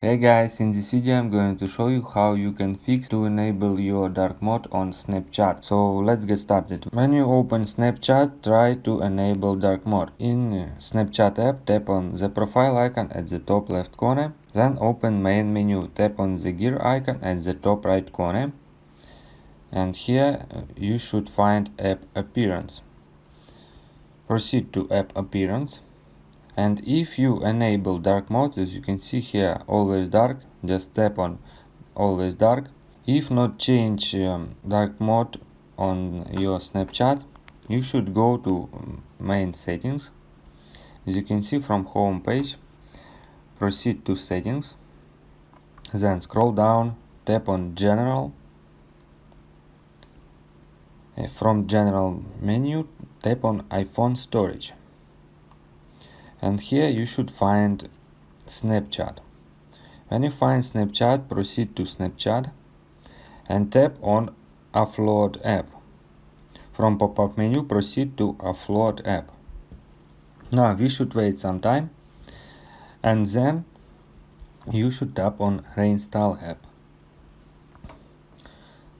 Hey guys, in this video I'm going to show you how you can fix to enable your dark mode on Snapchat. So let's get started. When you open Snapchat, try to enable dark mode. In Snapchat app, tap on the profile icon at the top left corner. Then open main menu, tap on the gear icon at the top right corner. And here you should find app appearance. Proceed to app appearance. And if you enable dark mode, as you can see here, always dark, just tap on always dark. If not change dark mode on your Snapchat, you should go to main settings. As you can see from home page, proceed to settings, then scroll down, tap on general. From general menu, tap on iPhone storage. And here you should find Snapchat. When you find Snapchat, proceed to Snapchat and tap on Offload app. From pop-up menu, proceed to Offload app. Now we should wait some time and then you should tap on Reinstall app.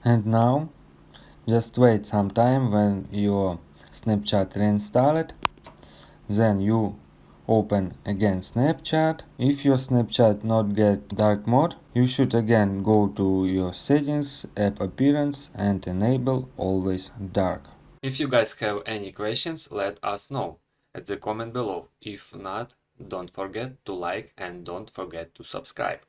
And now just wait some time when your Snapchat reinstalled. Then you open again Snapchat. If your Snapchat not get dark mode, you should again go to your settings, app appearance and enable always dark. If you guys have any questions, let us know at the comment below. If not, don't forget to like and don't forget to subscribe.